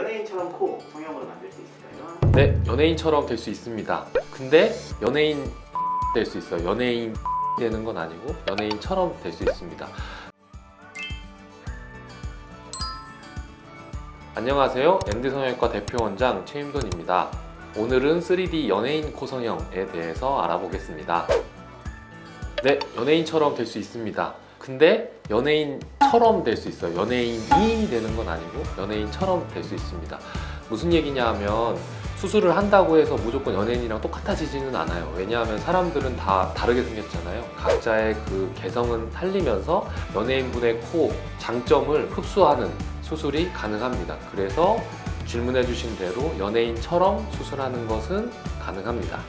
연예인처럼 코 성형으로 만들 수 있을까요? 네, 연예인처럼 될 수 있습니다. 근데 연예인 될 수 있어요. 연예인 되는 건 아니고 연예인처럼 될 수 있습니다. 안녕하세요. 엔드성형외과 대표원장 최임돈입니다. 오늘은 3D 연예인 코 성형에 대해서 알아보겠습니다. 네, 연예인처럼 될 수 있습니다. 근데 연예인처럼 될 수 있어요. 연예인이 되는 건 아니고 연예인처럼 될 수 있습니다. 무슨 얘기냐 하면 수술을 한다고 해서 무조건 연예인이랑 똑같아지지는 않아요. 왜냐하면 사람들은 다 다르게 생겼잖아요. 각자의 그 개성은 살리면서 연예인분의 코 장점을 흡수하는 수술이 가능합니다. 그래서 질문해 주신 대로 연예인처럼 수술하는 것은 가능합니다.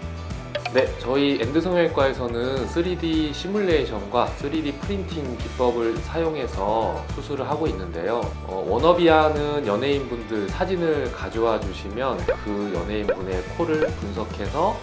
네, 저희 엔드성형외과에서는 3D 시뮬레이션과 3D 프린팅 기법을 사용해서 수술을 하고 있는데요. 워너비하는 연예인분들 사진을 가져와 주시면 그 연예인분의 코를 분석해서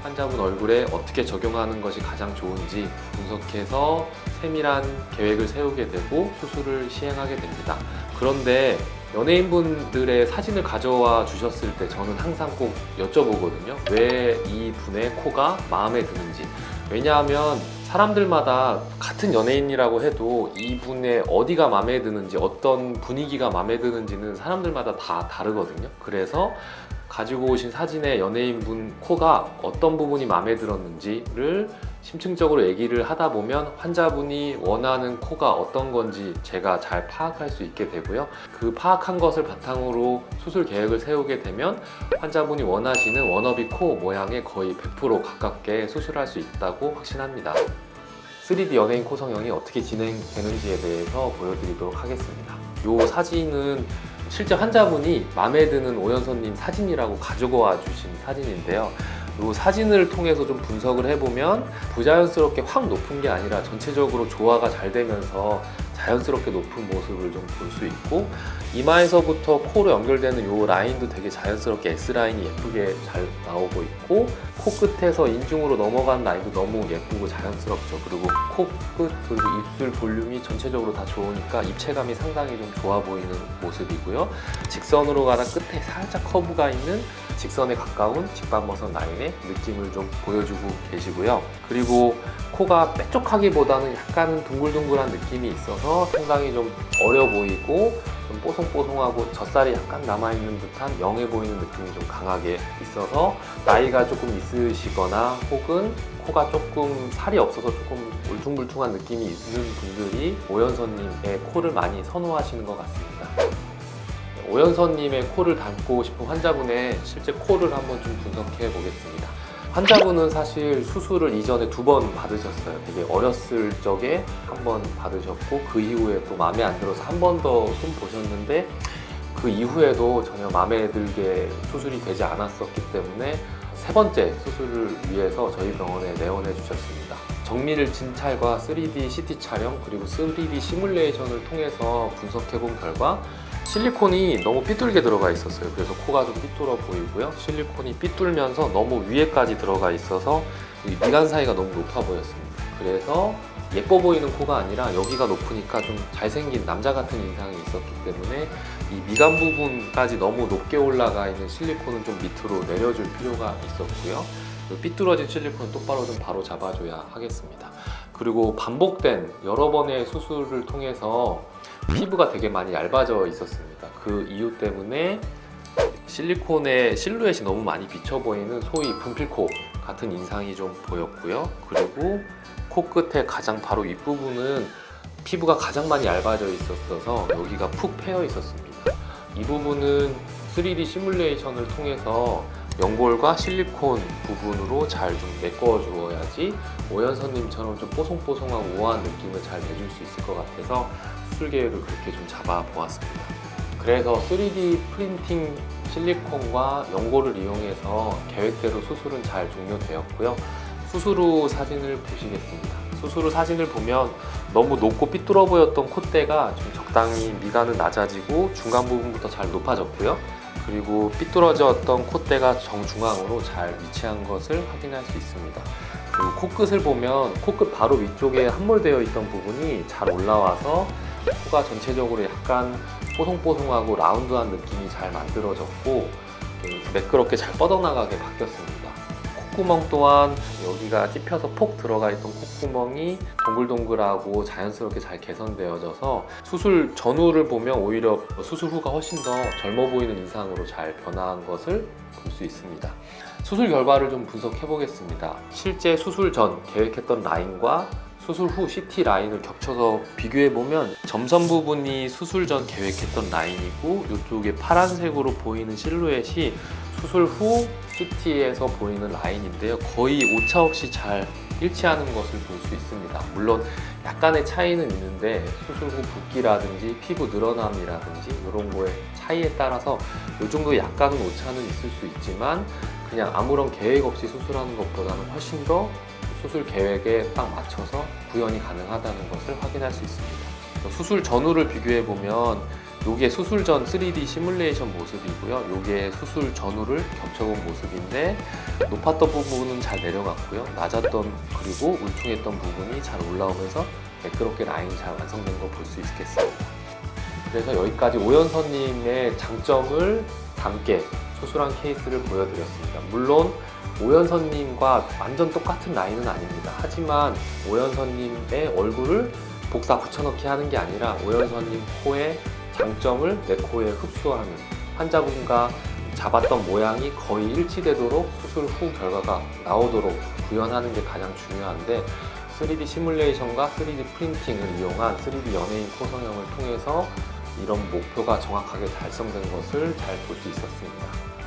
환자분 얼굴에 어떻게 적용하는 것이 가장 좋은지 분석해서 세밀한 계획을 세우게 되고 수술을 시행하게 됩니다. 그런데 연예인분들의 사진을 가져와 주셨을 때 저는 항상 꼭 여쭤보거든요. 왜 이 분의 코가 마음에 드는지. 왜냐하면 사람들마다 같은 연예인이라고 해도 이분의 어디가 마음에 드는지, 어떤 분위기가 마음에 드는지는 사람들마다 다 다르거든요. 그래서 가지고 오신 사진의 연예인분 코가 어떤 부분이 마음에 들었는지를 심층적으로 얘기를 하다 보면 환자분이 원하는 코가 어떤 건지 제가 잘 파악할 수 있게 되고요. 그 파악한 것을 바탕으로 수술 계획을 세우게 되면 환자분이 원하시는 워너비 코 모양에 거의 100% 가깝게 수술할 수 있다고 확신합니다. 3D 연예인 코 성형이 어떻게 진행되는지에 대해서 보여드리도록 하겠습니다. 이 사진은 실제 환자분이 마음에 드는 오연서님 사진이라고 가지고 와 주신 사진인데요. 이 사진을 통해서 좀 분석을 해보면 부자연스럽게 확 높은 게 아니라 전체적으로 조화가 잘 되면서 자연스럽게 높은 모습을 좀 볼 수 있고, 이마에서부터 코로 연결되는 이 라인도 되게 자연스럽게 S라인이 예쁘게 잘 나오고 있고, 코끝에서 인중으로 넘어가는 라인도 너무 예쁘고 자연스럽죠. 그리고 코끝 그리고 입술 볼륨이 전체적으로 다 좋으니까 입체감이 상당히 좀 좋아 보이는 모습이고요. 직선으로 가다 끝에 살짝 커브가 있는 직선에 가까운 직방버섯 라인의 느낌을 좀 보여주고 계시고요. 그리고 코가 뾰족하기보다는 약간은 둥글둥글한 느낌이 있어서 상당히 좀 어려 보이고 좀 뽀송뽀송하고 젖살이 약간 남아있는 듯한 영해 보이는 느낌이 좀 강하게 있어서 나이가 조금 있으시거나 혹은 코가 조금 살이 없어서 조금 울퉁불퉁한 느낌이 있는 분들이 오연서님의 코를 많이 선호하시는 것 같습니다. 오연서님의 코를 닮고 싶은 환자분의 실제 코를 한번 좀 분석해 보겠습니다. 환자분은 사실 수술을 이전에 2번 받으셨어요. 되게 어렸을 적에 한 번 받으셨고 그 이후에 또 마음에 안 들어서 한 번 더 손 보셨는데 그 이후에도 전혀 마음에 들게 수술이 되지 않았었기 때문에 3번째 수술을 위해서 저희 병원에 내원해 주셨습니다. 정밀 진찰과 3D CT 촬영 그리고 3D 시뮬레이션을 통해서 분석해 본 결과 실리콘이 너무 삐뚤게 들어가 있었어요. 그래서 코가 좀 삐뚤어 보이고요. 실리콘이 삐뚤면서 너무 위에까지 들어가 있어서 미간 사이가 너무 높아 보였습니다. 그래서 예뻐 보이는 코가 아니라 여기가 높으니까 좀 잘생긴 남자 같은 인상이 있었기 때문에 이 미간 부분까지 너무 높게 올라가 있는 실리콘은 좀 밑으로 내려줄 필요가 있었고요. 삐뚤어진 실리콘은 똑바로 좀 바로 잡아줘야 하겠습니다. 그리고 반복된 여러 번의 수술을 통해서 피부가 되게 많이 얇아져 있었습니다. 그 이유 때문에 실리콘의 실루엣이 너무 많이 비쳐 보이는 소위 분필코 같은 인상이 좀 보였고요. 그리고 코끝의 가장 바로 윗부분은 피부가 가장 많이 얇아져 있었어서 여기가 푹 패여 있었습니다. 이 부분은 3D 시뮬레이션을 통해서 연골과 실리콘 부분으로 잘 좀 메꿔 주어야지 오연서님처럼 좀 뽀송뽀송하고 우아한 느낌을 잘 내줄 수 있을 것 같아서 수술 계획을 그렇게 좀 잡아 보았습니다. 그래서 3D 프린팅 실리콘과 연골을 이용해서 계획대로 수술은 잘 종료되었고요. 수술 후 사진을 보시겠습니다. 수술 후 사진을 보면 너무 높고 삐뚤어 보였던 콧대가 좀 적당히 미간은 낮아지고 중간 부분부터 잘 높아졌고요. 그리고 삐뚤어졌던 콧대가 정중앙으로 잘 위치한 것을 확인할 수 있습니다. 그리고 코끝을 보면 코끝 바로 위쪽에 함몰되어 있던 부분이 잘 올라와서 코가 전체적으로 약간 뽀송뽀송하고 라운드한 느낌이 잘 만들어졌고 매끄럽게 잘 뻗어나가게 바뀌었습니다. 콧구멍 또한 여기가 찝혀서 폭 들어가 있던 콧구멍이 동글동글하고 자연스럽게 잘 개선되어져서 수술 전후를 보면 오히려 수술 후가 훨씬 더 젊어 보이는 인상으로 잘 변화한 것을 볼 수 있습니다. 수술 결과를 좀 분석해 보겠습니다. 실제 수술 전 계획했던 라인과 수술 후 CT 라인을 겹쳐서 비교해 보면 점선 부분이 수술 전 계획했던 라인이고 이쪽에 파란색으로 보이는 실루엣이 수술 후 CT에서 보이는 라인인데요. 거의 오차없이 잘 일치하는 것을 볼 수 있습니다. 물론 약간의 차이는 있는데 수술 후 붓기라든지 피부 늘어남이라든지 이런 거에 차이에 따라서 이 정도 약간은 오차는 있을 수 있지만 그냥 아무런 계획 없이 수술하는 것보다는 훨씬 더 수술 계획에 딱 맞춰서 구현이 가능하다는 것을 확인할 수 있습니다. 수술 전후를 비교해 보면 이게 수술 전 3D 시뮬레이션 모습이고요. 이게 수술 전후를 겹쳐본 모습인데 높았던 부분은 잘 내려갔고요. 낮았던 그리고 울퉁했던 부분이 잘 올라오면서 매끄럽게 라인이 잘 완성된 거 볼 수 있겠습니다. 그래서 여기까지 오연서님의 장점을 담게 수술한 케이스를 보여드렸습니다. 물론 오연서님과 완전 똑같은 라인은 아닙니다. 하지만 오연서님의 얼굴을 복사 붙여넣기 하는 게 아니라 오연서님 코의 장점을 내 코에 흡수하는, 환자분과 잡았던 모양이 거의 일치되도록 수술 후 결과가 나오도록 구현하는 게 가장 중요한데 3D 시뮬레이션과 3D 프린팅을 이용한 3D 연예인 코성형을 통해서 이런 목표가 정확하게 달성된 것을 잘 볼 수 있었습니다.